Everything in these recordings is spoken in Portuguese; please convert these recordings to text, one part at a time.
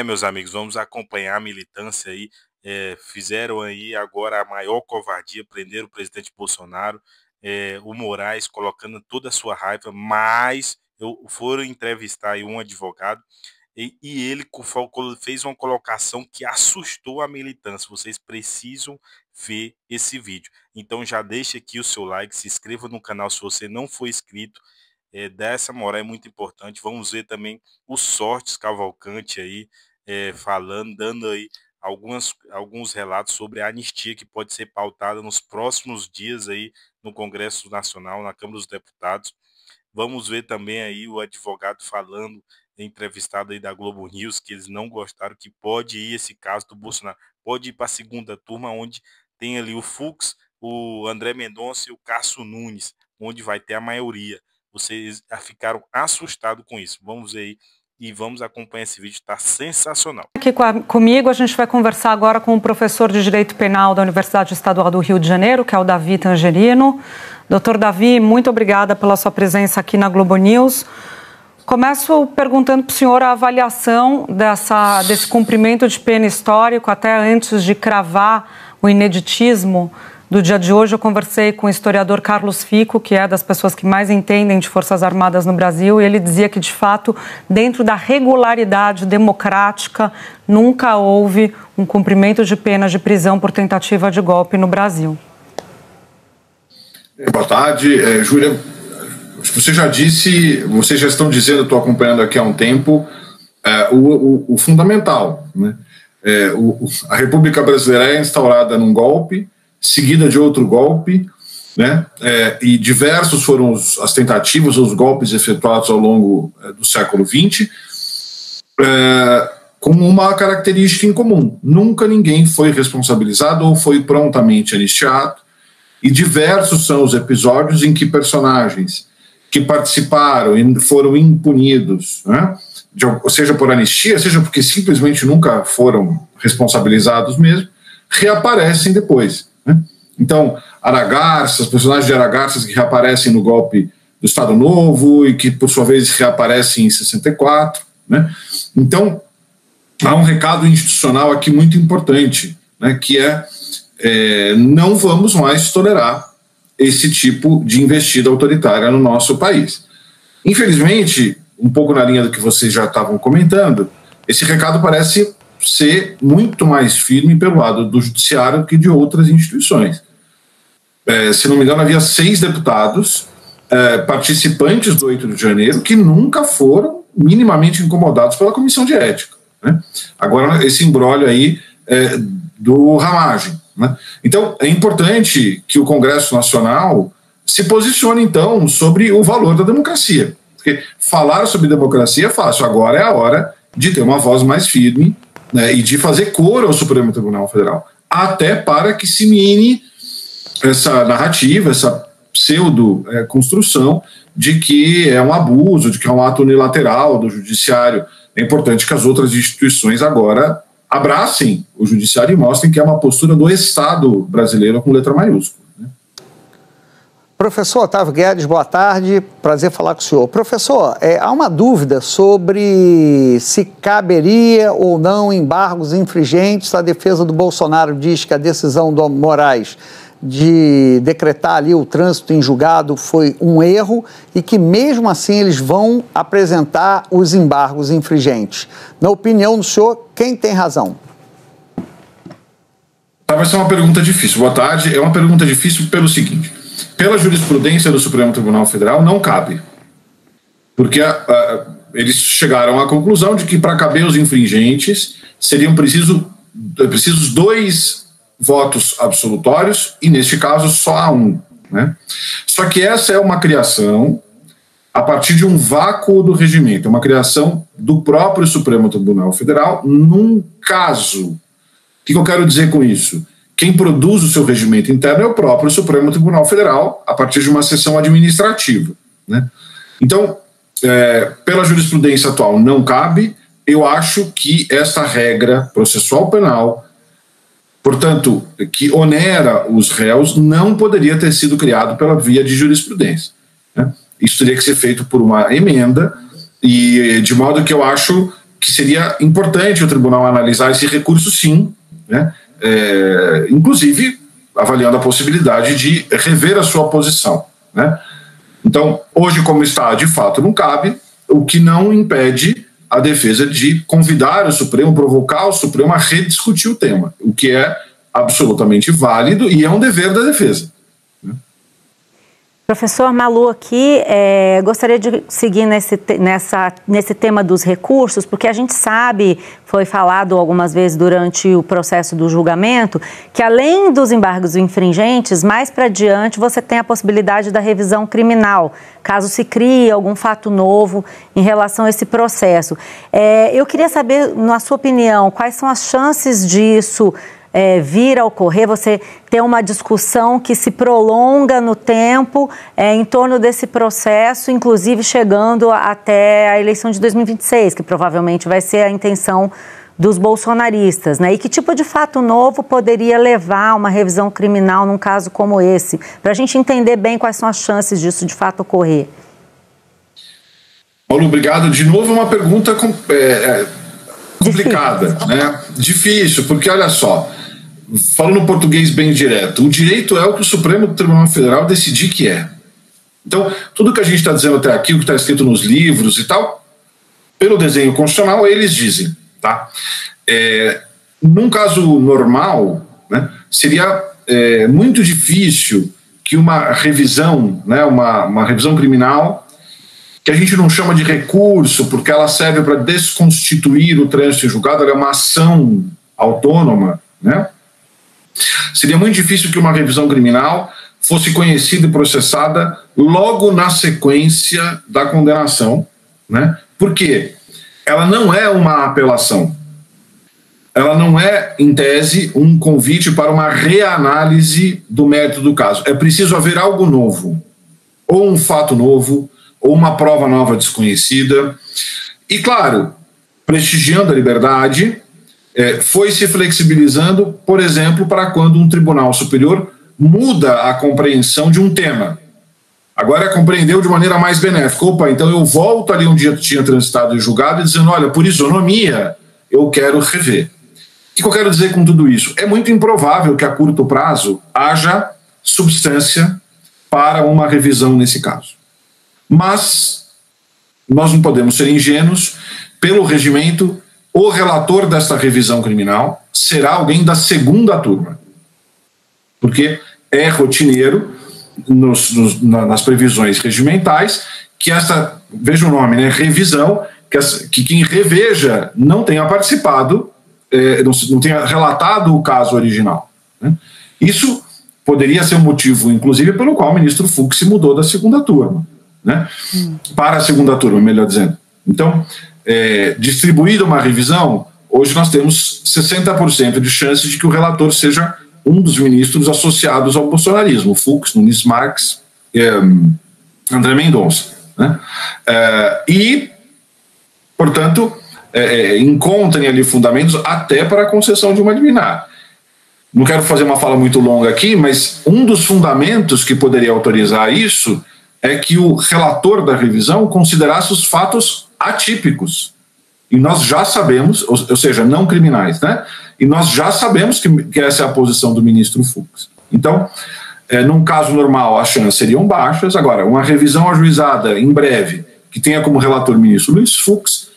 Meus amigos, vamos acompanhar a militância aí. Fizeram aí agora a maior covardia, prenderam o presidente Bolsonaro, o Moraes colocando toda a sua raiva, mas foram entrevistar aí um advogado e ele fez uma colocação que assustou a militância. Vocês precisam ver esse vídeo. Então já deixa aqui o seu like, se inscreva no canal se você não for inscrito. Dar essa moral é muito importante. Vamos ver também o Sortes Cavalcante aí falando, dando aí alguns relatos sobre a anistia que pode ser pautada nos próximos dias aí no Congresso Nacional, na Câmara dos Deputados. Vamos ver também aí o advogado falando, entrevistado aí da Globo News, que eles não gostaram, que pode ir esse caso do Bolsonaro, pode ir para a segunda turma, onde tem ali o Fux, o André Mendonça e o Cássio Nunes, onde vai ter a maioria. Vocês ficaram assustados com isso. Vamos ver aí e vamos acompanhar esse vídeo, está sensacional. Aqui comigo a gente vai conversar agora com o professor de Direito Penal da Universidade Estadual do Rio de Janeiro, que é o Davi Tangerino. Doutor Davi, muito obrigada pela sua presença aqui na Globo News. Começo perguntando para o senhor a avaliação desse cumprimento de pena histórico, até antes de cravar o ineditismo do dia de hoje. Eu conversei com o historiador Carlos Fico, que é das pessoas que mais entendem de Forças Armadas no Brasil, e ele dizia que, de fato, dentro da regularidade democrática, nunca houve um cumprimento de pena de prisão por tentativa de golpe no Brasil. Boa tarde, Júlia. Você já disse, vocês já estão dizendo, estou acompanhando aqui há um tempo, o fundamental, né? A República Brasileira é instaurada num golpe, seguida de outro golpe, né? E diversos foram as tentativas, os golpes efetuados ao longo do século XX, com uma característica em comum: nunca ninguém foi responsabilizado ou foi prontamente anistiado, e diversos são os episódios em que personagens que participaram e foram impunidos, né? Seja por anistia, seja porque simplesmente nunca foram responsabilizados mesmo, reaparecem depois, né? Então, Aragarças, personagens de Aragarças que reaparecem no golpe do Estado Novo e que, por sua vez, reaparecem em 64, né? Então, há um recado institucional aqui muito importante, né, que não vamos mais tolerar esse tipo de investida autoritária no nosso país. Infelizmente, um pouco na linha do que vocês já estavam comentando, esse recado parece ser muito mais firme pelo lado do judiciário que de outras instituições. Se não me engano, havia 6 deputados participantes do 8 de janeiro que nunca foram minimamente incomodados pela comissão de ética, né? Agora, esse imbróglio aí do Ramagem, né? Então, é importante que o Congresso Nacional se posicione, então, sobre o valor da democracia. Porque falar sobre democracia é fácil, agora é a hora de ter uma voz mais firme, né, e de fazer coro ao Supremo Tribunal Federal, até para que se mine essa narrativa, essa pseudo-construção de que é um abuso, de que é um ato unilateral do judiciário. É importante que as outras instituições agora abracem o judiciário e mostrem que é uma postura do Estado brasileiro com letra maiúscula, né? Professor Otávio Guedes, boa tarde, prazer falar com o senhor. Professor, há uma dúvida sobre se caberia ou não embargos infringentes. A defesa do Bolsonaro diz que a decisão do Moraes de decretar ali o trânsito em julgado foi um erro e que mesmo assim eles vão apresentar os embargos infringentes. Na opinião do senhor, quem tem razão? Vai ser uma pergunta difícil. Boa tarde. É uma pergunta difícil pelo seguinte: pela jurisprudência do Supremo Tribunal Federal não cabe, porque eles chegaram à conclusão de que para caber os infringentes seriam precisos 2 votos absolutórios, e neste caso só há 1, né? Só que essa é uma criação a partir de um vácuo do regimento, uma criação do próprio Supremo Tribunal Federal num caso. O que eu quero dizer com isso? Quem produz o seu regimento interno é o próprio Supremo Tribunal Federal, a partir de uma sessão administrativa, né? Então, pela jurisprudência atual não cabe. Eu acho que esta regra processual penal, portanto, que onera os réus, não poderia ter sido criado pela via de jurisprudência, né? Isso teria que ser feito por uma emenda, e de modo que eu acho que seria importante o tribunal analisar esse recurso, sim, né? Inclusive avaliando a possibilidade de rever a sua posição, né? Então, hoje, como está, de fato, não cabe, o que não impede a defesa de convidar o Supremo, provocar o Supremo a rediscutir o tema, o que é absolutamente válido e é um dever da defesa. Professor Malu, aqui, gostaria de seguir nesse tema dos recursos, porque a gente sabe, foi falado algumas vezes durante o processo do julgamento, que além dos embargos infringentes, mais para adiante você tem a possibilidade da revisão criminal, caso se crie algum fato novo em relação a esse processo. Eu queria saber, na sua opinião, quais são as chances disso vir a ocorrer, você ter uma discussão que se prolonga no tempo em torno desse processo, inclusive chegando até a eleição de 2026, que provavelmente vai ser a intenção dos bolsonaristas, né? E que tipo de fato novo poderia levar a uma revisão criminal num caso como esse? Para a gente entender bem quais são as chances disso de fato ocorrer. Paulo, obrigado. De novo, uma pergunta complicada, né? Difícil, porque olha só, falando português bem direto, o direito é o que o Supremo Tribunal Federal decidir que é. Então, tudo que a gente está dizendo até aqui, o que está escrito nos livros e tal, pelo desenho constitucional, eles dizem, tá? Num caso normal, né, seria muito difícil que uma revisão, né, uma revisão criminal, que a gente não chama de recurso, porque ela serve para desconstituir o trânsito em julgado, ela é uma ação autônoma, né? Seria muito difícil que uma revisão criminal fosse conhecida e processada logo na sequência da condenação, né? Por quê? Ela não é uma apelação. Ela não é, em tese, um convite para uma reanálise do mérito do caso. É preciso haver algo novo, ou um fato novo, ou uma prova nova desconhecida. E, claro, prestigiando a liberdade, foi se flexibilizando, por exemplo, para quando um tribunal superior muda a compreensão de um tema. Agora compreendeu de maneira mais benéfica. Opa, então eu volto ali onde eu tinha transitado e julgado e dizendo, olha, por isonomia, eu quero rever. O que eu quero dizer com tudo isso? É muito improvável que a curto prazo haja substância para uma revisão nesse caso. Mas nós não podemos ser ingênuos. Pelo regimento, o relator desta revisão criminal será alguém da segunda turma, porque é rotineiro nas previsões regimentais que essa, veja o nome, né, revisão, que quem reveja não tenha participado, não tenha relatado o caso original, né? Isso poderia ser um motivo, inclusive, pelo qual o ministro Fux se mudou da segunda turma, né? Para a segunda turma, melhor dizendo. Então, distribuída uma revisão, hoje nós temos 60% de chance de que o relator seja um dos ministros associados ao bolsonarismo, Fux, Nunes Marques, André Mendonça, né? E, portanto, encontrem ali fundamentos até para a concessão de uma liminar. Não quero fazer uma fala muito longa aqui, mas um dos fundamentos que poderia autorizar isso é que o relator da revisão considerasse os fatos atípicos. E nós já sabemos, ou seja, não criminais, né? E nós já sabemos que essa é a posição do ministro Fux. Então, num caso normal, as chances seriam baixas. Agora, uma revisão ajuizada em breve, que tenha como relator o ministro Luiz Fux,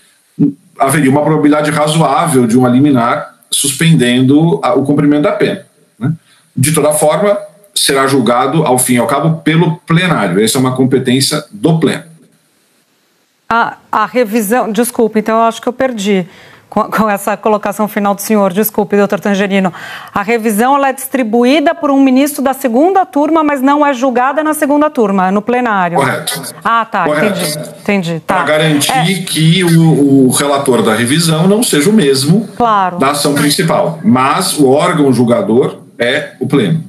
haveria uma probabilidade razoável de uma liminar suspendendo o cumprimento da pena, né? De toda forma, será julgado, ao fim e ao cabo, pelo plenário. Essa é uma competência do pleno. A revisão... Desculpe, então eu acho que eu perdi com essa colocação final do senhor. Desculpe, doutor Tangerino. A revisão ela é distribuída por um ministro da segunda turma, mas não é julgada na segunda turma, no plenário. Correto. Tá. Correto. Entendi. Tá. Para garantir que o relator da revisão não seja o mesmo da ação principal. Mas o órgão julgador é o pleno.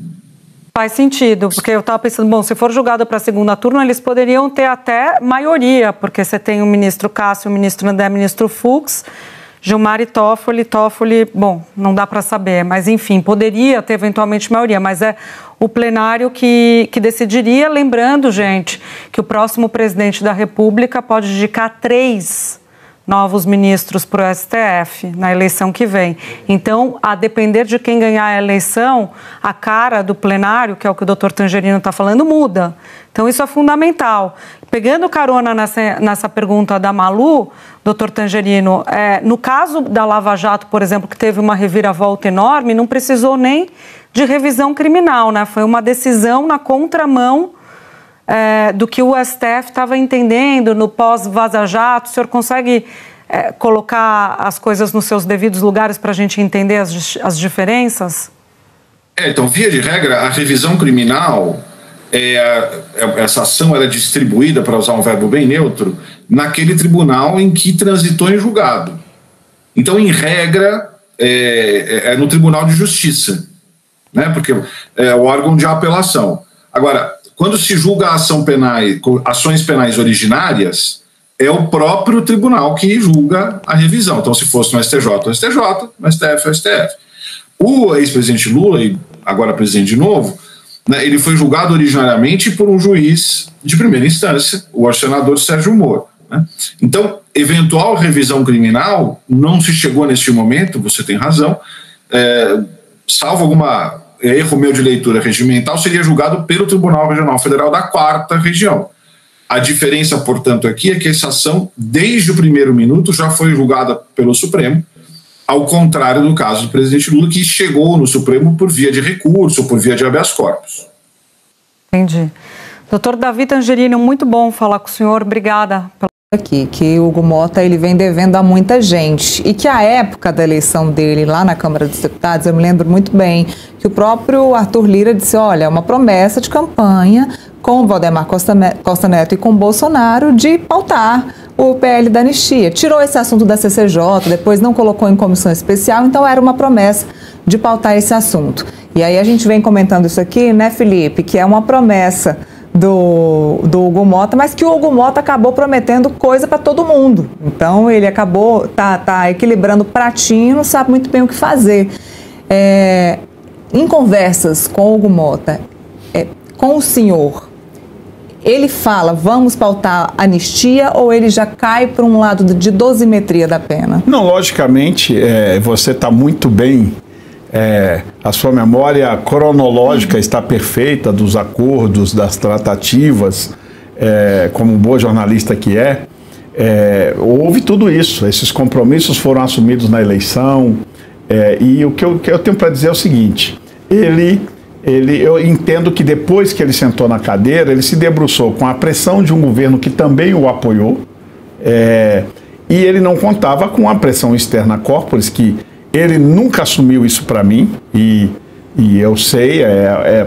Faz sentido, porque eu estava pensando, bom, se for julgado para a segunda turma, eles poderiam ter até maioria, porque você tem o ministro Cássio, o ministro André, o ministro Fux, Gilmar e Toffoli, bom, não dá para saber, mas enfim, poderia ter eventualmente maioria, mas é o plenário que decidiria, lembrando, gente, que o próximo presidente da República pode indicar 3 novos ministros para o STF na eleição que vem. Então, a depender de quem ganhar a eleição, a cara do plenário, que é o que o doutor Tangerino está falando, muda. Então, isso é fundamental. Pegando carona nessa pergunta da Malu, doutor Tangerino, no caso da Lava Jato, por exemplo, que teve uma reviravolta enorme, não precisou nem de revisão criminal, né? Foi uma decisão na contramão do que o STF estava entendendo no pós-Vaza Jato. O senhor consegue colocar as coisas nos seus devidos lugares para a gente entender as diferenças? Então, via de regra, a revisão criminal, essa ação era distribuída, para usar um verbo bem neutro, naquele tribunal em que transitou em julgado. Então, em regra, é no Tribunal de Justiça, né? Porque é o órgão de apelação. Agora, quando se julga ações penais originárias, é o próprio tribunal que julga a revisão. Então, se fosse no STJ, o STJ, no STF, o STF. O ex-presidente Lula, e agora presidente de novo, né, ele foi julgado originariamente por um juiz de primeira instância, o senador Sérgio Moro. Né? Então, eventual revisão criminal não se chegou neste momento, você tem razão, salvo alguma erro meu de leitura regimental, seria julgado pelo Tribunal Regional Federal da 4ª Região. A diferença, portanto, aqui é que essa ação, desde o primeiro minuto, já foi julgada pelo Supremo, ao contrário do caso do presidente Lula, que chegou no Supremo por via de recurso, por via de habeas corpus. Entendi. Doutor Davi Tangerino, muito bom falar com o senhor. Obrigada pela... Aqui, que o Hugo Motta ele vem devendo a muita gente e que a época da eleição dele lá na Câmara dos Deputados, eu me lembro muito bem que o próprio Arthur Lira disse, olha, uma promessa de campanha com o Valdemar Costa Neto e com o Bolsonaro de pautar o PL da anistia. Tirou esse assunto da CCJ, depois não colocou em comissão especial, então era uma promessa de pautar esse assunto. E aí a gente vem comentando isso aqui, né, Felipe, que é uma promessa do Hugo Motta, mas que o Hugo Motta acabou prometendo coisa para todo mundo. Então ele acabou tá equilibrando o pratinho, não sabe muito bem o que fazer. Em conversas com o Hugo Motta, com o senhor, ele fala, vamos pautar anistia, ou ele já cai para um lado de dosimetria da pena? Não, logicamente, você está muito bem, a sua memória cronológica está perfeita dos acordos, das tratativas, como boa jornalista que houve tudo isso, esses compromissos foram assumidos na eleição, e o que eu tenho para dizer é o seguinte, eu entendo que depois que ele sentou na cadeira, ele se debruçou com a pressão de um governo que também o apoiou, e ele não contava com a pressão externa corporis, que ele nunca assumiu isso para mim, e eu sei, é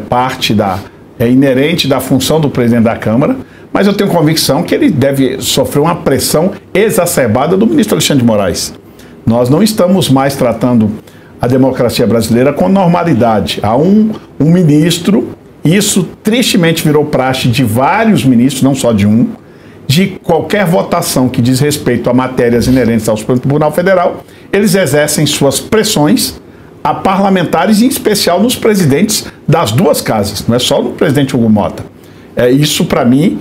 inerente da função do presidente da Câmara, mas eu tenho convicção que ele deve sofrer uma pressão exacerbada do ministro Alexandre de Moraes. Nós não estamos mais tratando a democracia brasileira com normalidade. Há um ministro, isso tristemente virou praxe de vários ministros, não só de um, de qualquer votação que diz respeito a matérias inerentes ao Supremo Tribunal Federal, eles exercem suas pressões a parlamentares, em especial nos presidentes das duas casas, não é só no presidente Hugo Motta. Isso, para mim,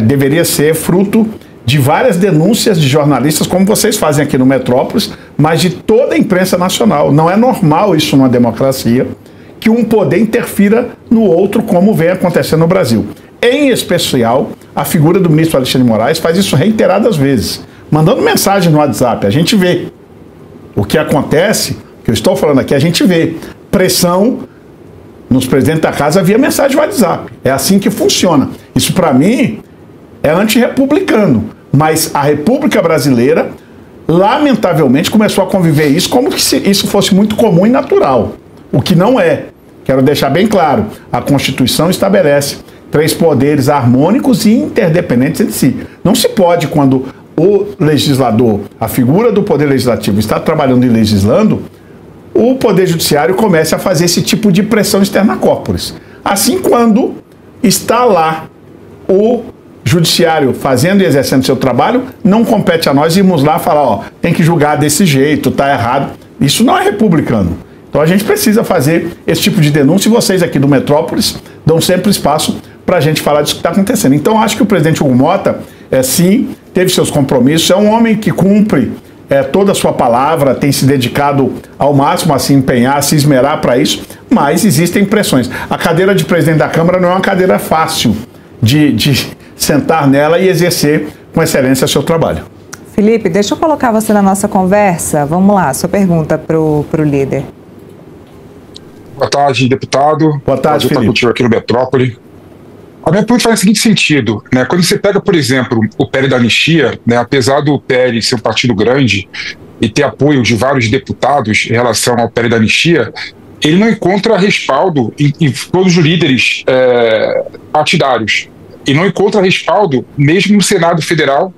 deveria ser fruto de várias denúncias de jornalistas, como vocês fazem aqui no Metrópolis, mas de toda a imprensa nacional. Não é normal isso numa democracia, que um poder interfira no outro, como vem acontecendo no Brasil. Em especial, a figura do ministro Alexandre de Moraes faz isso reiteradas vezes, mandando mensagem no WhatsApp. A gente vê o que acontece, que eu estou falando aqui, a gente vê pressão nos presidentes da casa via mensagem no WhatsApp. É assim que funciona. Isso, para mim, é antirrepublicano, mas a República Brasileira, lamentavelmente, começou a conviver isso como se isso fosse muito comum e natural, o que não é. Quero deixar bem claro, a Constituição estabelece 3 poderes harmônicos e interdependentes entre si. Não se pode, quando o legislador, a figura do poder legislativo está trabalhando e legislando, o poder judiciário comece a fazer esse tipo de pressão externa corporis. Assim, quando está lá o judiciário fazendo e exercendo seu trabalho, não compete a nós irmos lá falar, ó, tem que julgar desse jeito, tá errado. Isso não é republicano. Então a gente precisa fazer esse tipo de denúncia, e vocês aqui do Metrópolis dão sempre espaço para a gente falar disso que está acontecendo. Então acho que o presidente Hugo Motta, sim, teve seus compromissos, é um homem que cumpre toda a sua palavra, tem se dedicado ao máximo a se empenhar, a se esmerar para isso, mas existem pressões. A cadeira de presidente da Câmara não é uma cadeira fácil de sentar nela e exercer com excelência seu trabalho. Felipe, deixa eu colocar você na nossa conversa. Vamos lá, sua pergunta para o líder. Boa tarde, deputado. Boa tarde, Felipe. Estou contigo aqui no Metrópole. A minha pergunta faz o seguinte sentido, né? Quando você pega, por exemplo, o PL da anistia, né, apesar do PL ser um partido grande e ter apoio de vários deputados em relação ao PL da anistia, ele não encontra respaldo em todos os líderes partidários. E não encontra respaldo mesmo no Senado Federal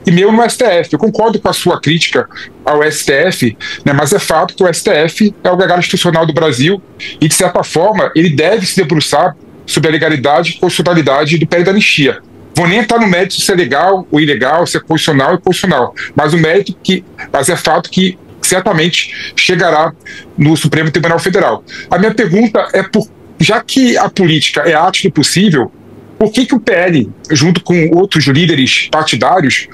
e mesmo no STF. Eu concordo com a sua crítica ao STF, né, mas é fato que o STF é o gargalo institucional do Brasil e, de certa forma, ele deve se debruçar sobre a legalidade e constitucionalidade do PL da anistia. Vou nem entrar no mérito se é legal ou ilegal, se é constitucional ou inconstitucional, mas é fato que certamente chegará no Supremo Tribunal Federal. A minha pergunta é, já que a política é a arte do possível, por que o PL, junto com outros líderes partidários,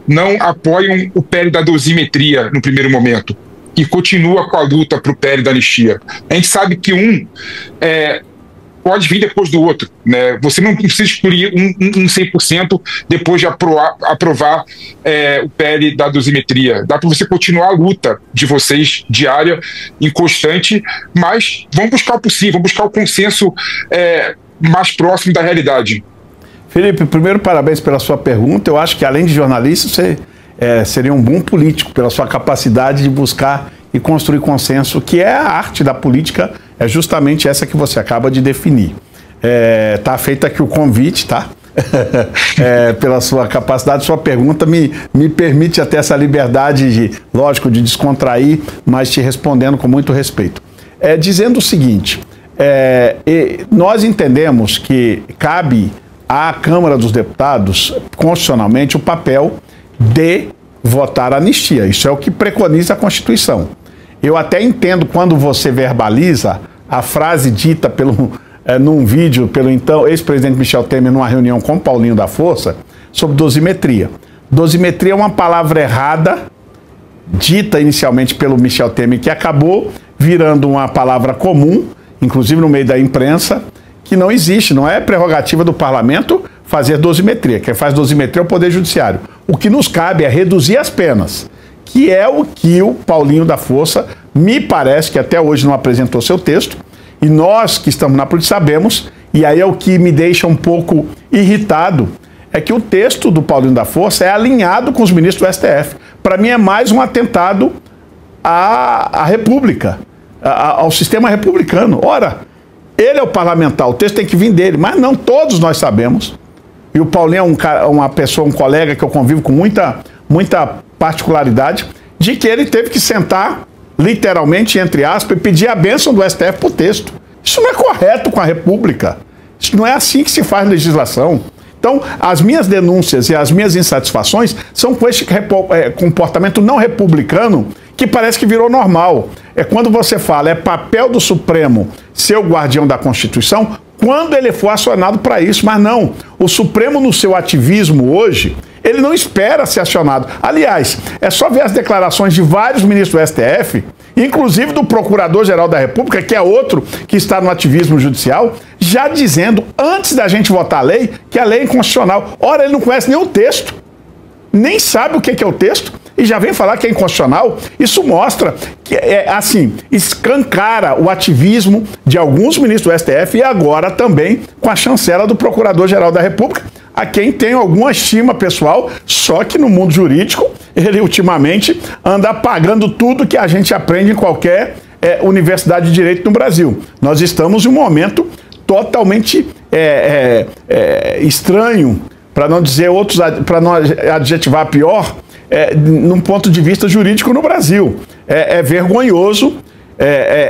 não apoiam o PL da dosimetria no primeiro momento e continua com a luta para o PL da anistia? A gente sabe que pode vir depois do outro, né? Você não precisa excluir um 100% depois de aprovar o PL da dosimetria. Dá para você continuar a luta de vocês diária, inconstante, mas vamos buscar o possível, vamos buscar o consenso mais próximo da realidade. Felipe, primeiro, parabéns pela sua pergunta. Eu acho que, além de jornalista, você seria um bom político pela sua capacidade de buscar e construir consenso, que é a arte da política, é justamente essa que você acaba de definir. Tá feito aqui o convite, tá? Pela sua capacidade, sua pergunta me permite até essa liberdade, lógico, de descontrair, mas te respondendo com muito respeito. Dizendo o seguinte, nós entendemos que cabe à Câmara dos Deputados, constitucionalmente, o papel de votar a anistia. Isso é o que preconiza a Constituição. Eu até entendo quando você verbaliza a frase dita num vídeo pelo então ex-presidente Michel Temer numa reunião com Paulinho da Força sobre dosimetria. Dosimetria é uma palavra errada, dita inicialmente pelo Michel Temer, que acabou virando uma palavra comum, inclusive no meio da imprensa, que não existe, não é prerrogativa do parlamento fazer dosimetria. Quem faz dosimetria é o Poder Judiciário. O que nos cabe é reduzir as penas, que é o que o Paulinho da Força, me parece que até hoje não apresentou seu texto, e nós que estamos na política sabemos, e aí é o que me deixa um pouco irritado, é que o texto do Paulinho da Força é alinhado com os ministros do STF. Para mim é mais um atentado à República, ao sistema republicano. Ora, ele é o parlamentar, o texto tem que vir dele, mas não todos nós sabemos. E o Paulinho é uma pessoa, um colega que eu convivo com muita particularidade, de que ele teve que sentar, literalmente, entre aspas, e pedir a bênção do STF para o texto. Isso não é correto com a República. Isso não é assim que se faz legislação. Então, as minhas denúncias e as minhas insatisfações são com esse comportamento não republicano que parece que virou normal. É quando você fala, é papel do Supremo ser o guardião da Constituição, quando ele for acionado para isso. Mas não, o Supremo, no seu ativismo hoje, ele não espera ser acionado. Aliás, é só ver as declarações de vários ministros do STF, inclusive do Procurador-Geral da República, que é outro que está no ativismo judicial, já dizendo, antes da gente votar a lei, que a lei é inconstitucional. Ora, ele não conhece nem o texto, nem sabe o que é o texto, e já vem falar que é inconstitucional. Isso mostra que, escancara o ativismo de alguns ministros do STF e agora também com a chancela do Procurador-Geral da República, a quem tem alguma estima pessoal, só que no mundo jurídico ele ultimamente anda apagando tudo que a gente aprende em qualquer universidade de direito no Brasil. Nós estamos em um momento totalmente estranho, para não dizer outros, para não adjetivar pior, num ponto de vista jurídico no Brasil. É vergonhoso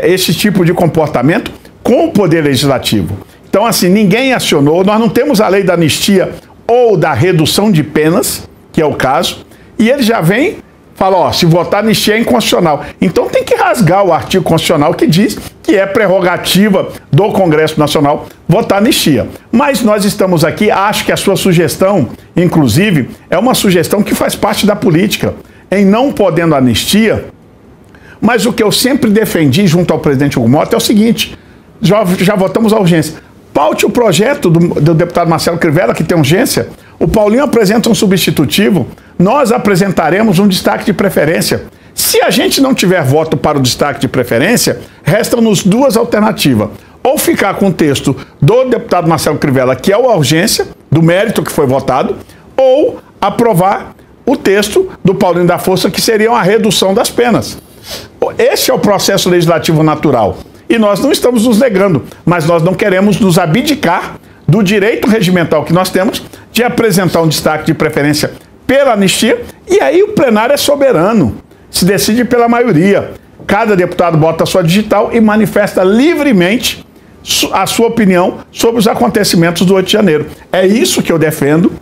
esse tipo de comportamento com o Poder Legislativo. Então, assim, ninguém acionou, nós não temos a lei da anistia ou da redução de penas, que é o caso, e ele já vem, fala, se votar anistia é inconstitucional. Então tem que rasgar o artigo constitucional que diz que é prerrogativa do Congresso Nacional votar anistia. Mas nós estamos aqui, acho que a sua sugestão, inclusive, é uma sugestão que faz parte da política, em não podendo anistia. Mas o que eu sempre defendi junto ao presidente Hugo Mota é o seguinte: já votamos a urgência. Paute o projeto do deputado Marcelo Crivella, que tem urgência. O Paulinho apresenta um substitutivo. Nós apresentaremos um destaque de preferência. Se a gente não tiver voto para o destaque de preferência, restam-nos duas alternativas. Ou ficar com o texto do deputado Marcelo Crivella, que é a urgência, do mérito que foi votado, ou aprovar o texto do Paulinho da Força, que seria uma redução das penas. Esse é o processo legislativo natural. E nós não estamos nos negando, mas nós não queremos nos abdicar do direito regimental que nós temos de apresentar um destaque de preferência pela anistia, e aí o plenário é soberano, se decide pela maioria. Cada deputado bota a sua digital e manifesta livremente a sua opinião sobre os acontecimentos do 8 de janeiro. É isso que eu defendo,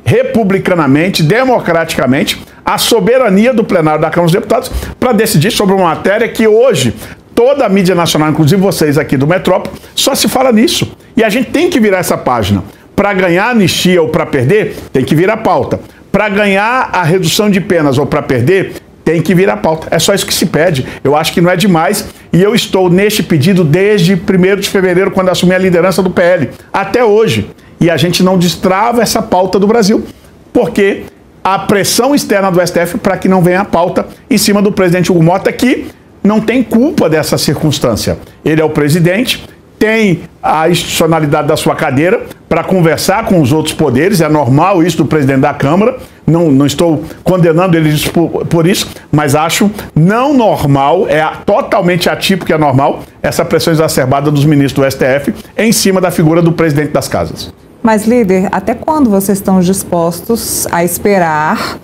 republicanamente, democraticamente, a soberania do plenário da Câmara dos Deputados para decidir sobre uma matéria que hoje toda a mídia nacional, inclusive vocês aqui do Metrópole, só se fala nisso. E a gente tem que virar essa página. Para ganhar anistia ou para perder, tem que virar pauta. Para ganhar a redução de penas ou para perder, tem que virar pauta. É só isso que se pede. Eu acho que não é demais. E eu estou neste pedido desde 1º de fevereiro, quando assumi a liderança do PL, até hoje. E a gente não destrava essa pauta do Brasil, porque a pressão externa do STF para que não venha a pauta em cima do presidente Hugo Mota, que não tem culpa dessa circunstância. Ele é o presidente, tem a institucionalidade da sua cadeira para conversar com os outros poderes, é normal isso do presidente da Câmara, não estou condenando ele por isso, mas acho não normal, totalmente atípico e anormal, essa pressão exacerbada dos ministros do STF em cima da figura do presidente das casas. Mas, líder, até quando vocês estão dispostos a esperar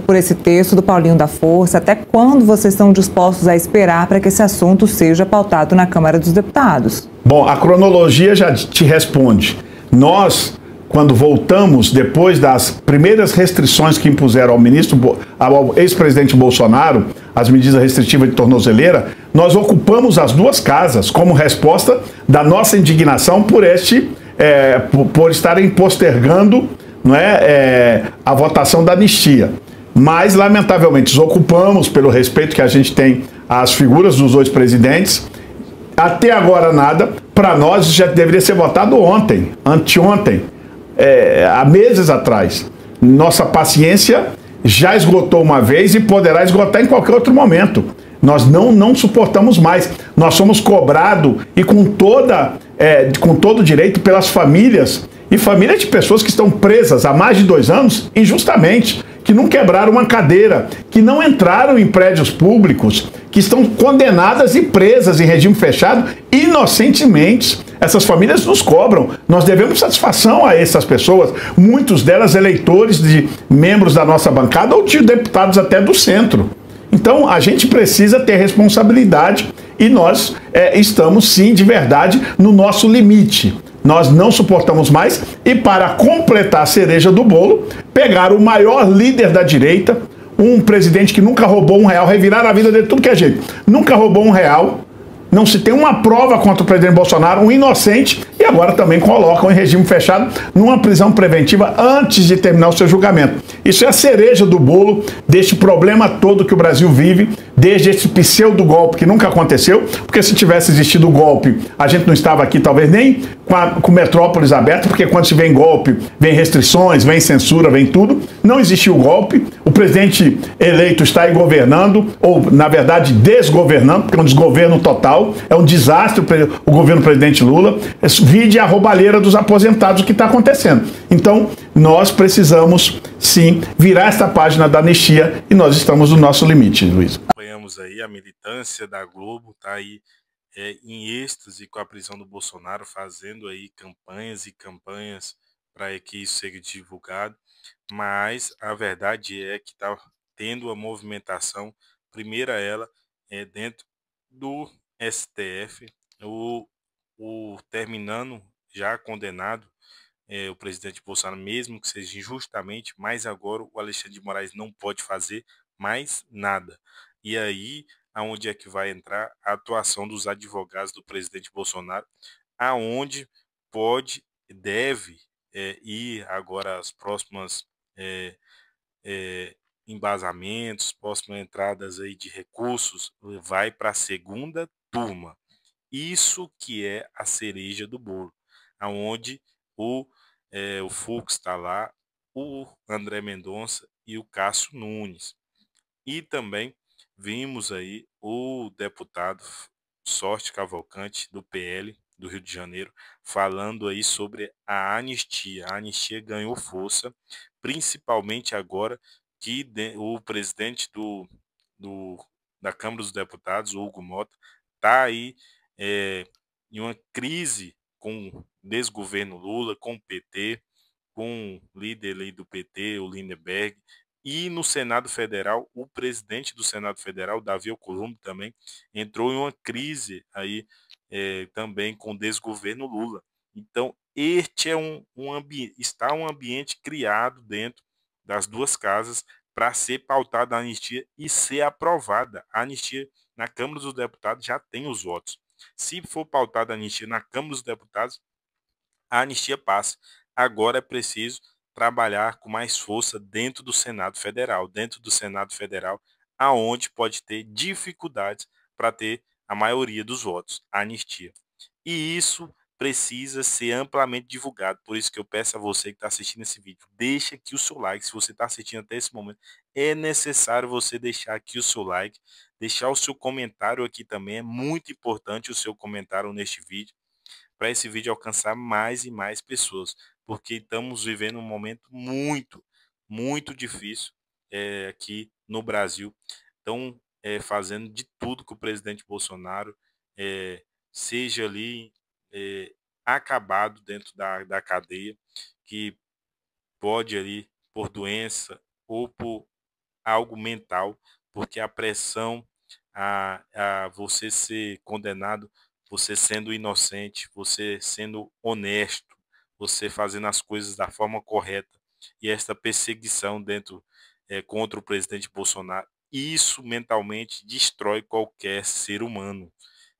por esse texto do Paulinho da Força? Até quando vocês estão dispostos a esperar para que esse assunto seja pautado na Câmara dos Deputados? Bom, a cronologia já te responde. Nós, quando voltamos, depois das primeiras restrições que impuseram ao ex-presidente Bolsonaro, as medidas restritivas de tornozeleira, nós ocupamos as duas casas como resposta da nossa indignação por estarem postergando, a votação da anistia. Mas, lamentavelmente, desocupamos pelo respeito que a gente tem às figuras dos dois presidentes. Até agora nada. Para nós já deveria ser votado ontem, anteontem, há meses atrás. Nossa paciência já esgotou uma vez e poderá esgotar em qualquer outro momento. Nós não suportamos mais. Nós somos cobrados e com todo direito pelas famílias, e famílias de pessoas que estão presas há mais de 2 anos injustamente, que não quebraram uma cadeira, que não entraram em prédios públicos, que estão condenadas e presas em regime fechado inocentemente. Essas famílias nos cobram. Nós devemos satisfação a essas pessoas, muitos delas eleitores de membros da nossa bancada ou de deputados até do centro. Então, a gente precisa ter responsabilidade e nós estamos, sim, de verdade, no nosso limite. Nós não suportamos mais e, para completar a cereja do bolo, pegar o maior líder da direita, um presidente que nunca roubou R$1, reviraram a vida dele tudo que é jeito. Nunca roubou R$1, não se tem uma prova contra o presidente Bolsonaro, um inocente, e agora também colocam em regime fechado numa prisão preventiva antes de terminar o seu julgamento. Isso é a cereja do bolo deste problema todo que o Brasil vive, desde esse pseudo-golpe que nunca aconteceu, porque se tivesse existido o golpe, a gente não estava aqui talvez nem com Metrópolis aberta, porque quando se vem golpe, vem restrições, vem censura, vem tudo. Não existiu o golpe, o presidente eleito está aí governando, ou na verdade desgovernando, porque é um desgoverno total, é um desastre o governo do presidente Lula, vide a roubalheira dos aposentados, o que está acontecendo. Então, nós precisamos, sim, virar esta página da anistia e nós estamos no nosso limite, Luiz. Acompanhamos aí a militância da Globo, tá aí em êxtase com a prisão do Bolsonaro, fazendo aí campanhas e campanhas para que isso seja divulgado, mas a verdade é que está tendo uma movimentação, primeira ela, dentro do STF, o terminando já condenado, o presidente Bolsonaro, mesmo que seja injustamente, mas agora o Alexandre de Moraes não pode fazer mais nada. E aí aonde é que vai entrar a atuação dos advogados do presidente Bolsonaro, aonde pode, deve ir agora as próximas embasamentos, próximas entradas aí de recursos, vai para a segunda turma. Isso que é a cereja do bolo, aonde o Fux está lá, o André Mendonça e o Cássio Nunes. E também vimos aí o deputado Sorte Cavalcante, do PL, do Rio de Janeiro, falando aí sobre a anistia. A anistia ganhou força, principalmente agora que o presidente da Câmara dos Deputados, o Hugo Mota, está aí em uma crise com o desgoverno Lula, com o PT, com o líder aí do PT, o Lindenberg, e no Senado Federal, o presidente do Senado Federal, Davi Alcolumbre, também entrou em uma crise aí também com o desgoverno Lula. Então, este é está um ambiente criado dentro das duas casas para ser pautada a anistia e ser aprovada. A anistia na Câmara dos Deputados já tem os votos. Se for pautada a anistia na Câmara dos Deputados, a anistia passa. Agora é preciso trabalhar com mais força dentro do Senado Federal. Dentro do Senado Federal, aonde pode ter dificuldades para ter a maioria dos votos, a anistia. E isso precisa ser amplamente divulgado. Por isso que eu peço a você que está assistindo esse vídeo, deixa aqui o seu like. Se você está assistindo até esse momento, é necessário você deixar aqui o seu like, deixar o seu comentário aqui também. É muito importante o seu comentário neste vídeo, para esse vídeo alcançar mais e mais pessoas, porque estamos vivendo um momento muito difícil aqui no Brasil. Estão fazendo de tudo que o presidente Bolsonaro seja ali acabado dentro da cadeia, que pode ali por doença ou por algo mental, porque a pressão a você ser condenado, você sendo inocente, você sendo honesto, você fazendo as coisas da forma correta, e esta perseguição contra o presidente Bolsonaro, isso mentalmente destrói qualquer ser humano.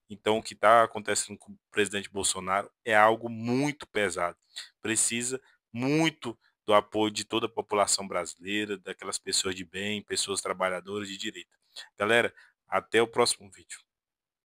Então, o que está acontecendo com o presidente Bolsonaro é algo muito pesado. Precisa muito do apoio de toda a população brasileira, daquelas pessoas de bem, pessoas trabalhadoras de direita. Galera, até o próximo vídeo.